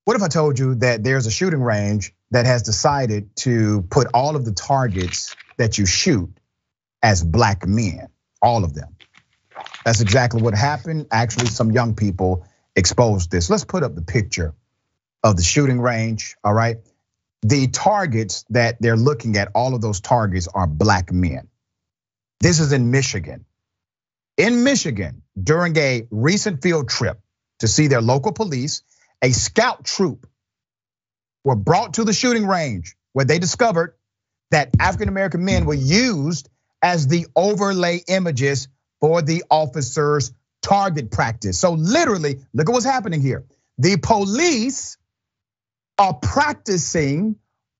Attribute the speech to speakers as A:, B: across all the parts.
A: What if I told you that there's a shooting range that has decided to put all of the targets that you shoot as black men, all of them? That's exactly what happened. Actually, some young people exposed this. Let's put up the picture of the shooting range, all right? The targets that they're looking at, all of those targets are black men. This is in Michigan. In Michigan, during a recent field trip to see their local police, a scout troop were brought to the shooting range where they discovered that African-American men were used as the overlay images for the officers' target practice. So literally, look at what's happening here. The police are practicing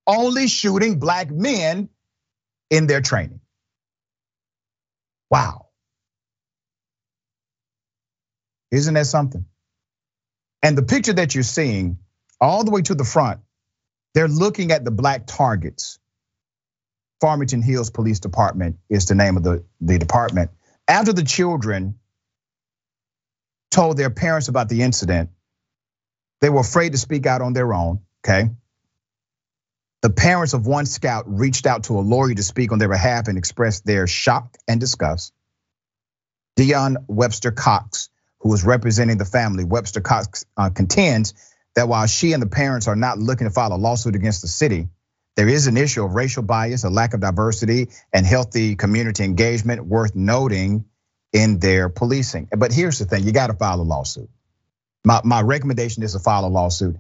A: only shooting black men in their training. Wow. Isn't that something? And the picture that you're seeing all the way to the front, they're looking at the black targets. Farmington Hills Police Department is the name of the department. After the children told their parents about the incident, they were afraid to speak out on their own, okay? The parents of one scout reached out to a lawyer to speak on their behalf and expressed their shock and disgust. Dion Webster Cox, who is representing the family, Webster Cox contends that while she and the parents are not looking to file a lawsuit against the city, there is an issue of racial bias, a lack of diversity, and healthy community engagement worth noting in their policing. But here's the thing, you gotta file a lawsuit. My recommendation is to file a lawsuit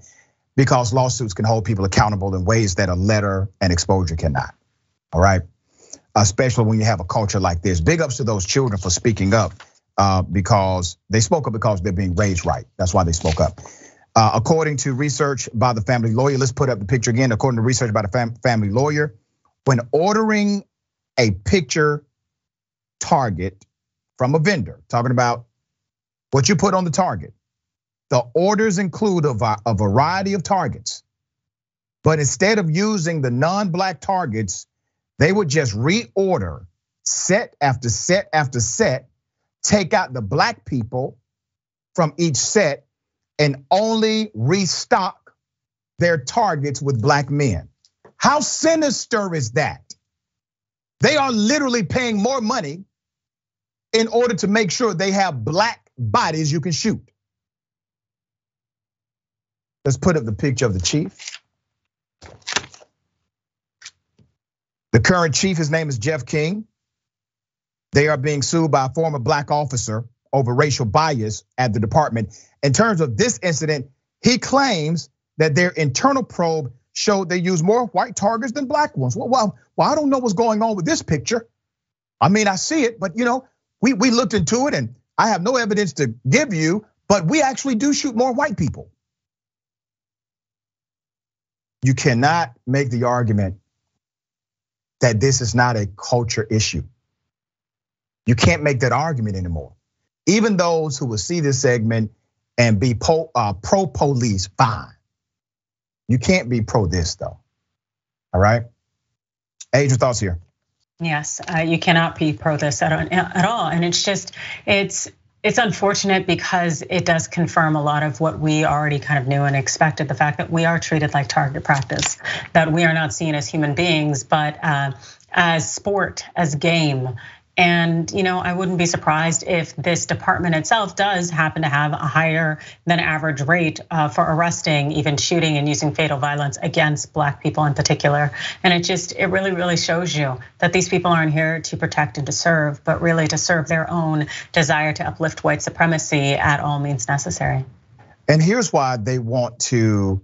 A: because lawsuits can hold people accountable in ways that a letter and exposure cannot, all right? Especially when you have a culture like this. Big ups to those children for speaking up because they spoke up because they're being raised right. That's why they spoke up. According to research by the family lawyer, let's put up the picture again. According to research by the family lawyer, when ordering a picture target from a vendor, talking about what you put on the target, the orders include a variety of targets. But instead of using the non-black targets, they would just reorder set after set after set, take out the black people from each set and only restock their targets with black men. How sinister is that? They are literally paying more money in order to make sure they have black bodies you can shoot. Let's put up the picture of the chief. The current chief, his name is Jeff King. They are being sued by a former black officer over racial bias at the department. In terms of this incident, he claims that their internal probe showed they use more white targets than black ones. Well, I don't know what's going on with this picture. I mean, I see it, but we looked into it and I have no evidence to give you, but we actually do shoot more white people. You cannot make the argument that this is not a culture issue. You can't make that argument anymore. Even those who will see this segment and be pro-police, fine. You can't be pro this though, all right? Adrienne, your thoughts here?
B: Yes, you cannot be pro this at all. And it's unfortunate because it does confirm a lot of what we already kind of knew and expected. The fact that we are treated like target practice, that we are not seen as human beings, but as sport, as game. And I wouldn't be surprised if this department itself does happen to have a higher than average rate for arresting, even shooting and using fatal violence against black people in particular. And it really, really shows you that these people aren't here to protect and to serve, but really to serve their own desire to uplift white supremacy at all means necessary.
A: And here's why they want to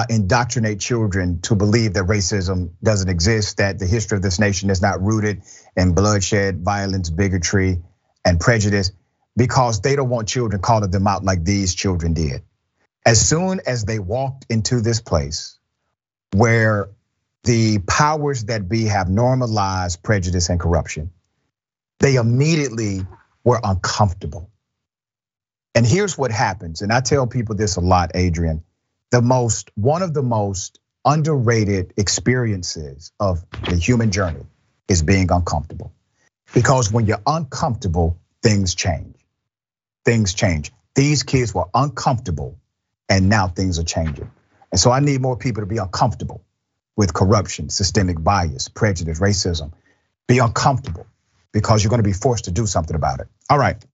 A: indoctrinate children to believe that racism doesn't exist, that the history of this nation is not rooted in bloodshed, violence, bigotry, and prejudice, because they don't want children calling them out like these children did. As soon as they walked into this place where the powers that be have normalized prejudice and corruption, they immediately were uncomfortable. And here's what happens, and I tell people this a lot, Adrienne. One of the most underrated experiences of the human journey is being uncomfortable. Because when you're uncomfortable, things change. Things change. These kids were uncomfortable and now things are changing. And so I need more people to be uncomfortable with corruption, systemic bias, prejudice, racism. Be uncomfortable because you're gonna be forced to do something about it. All right.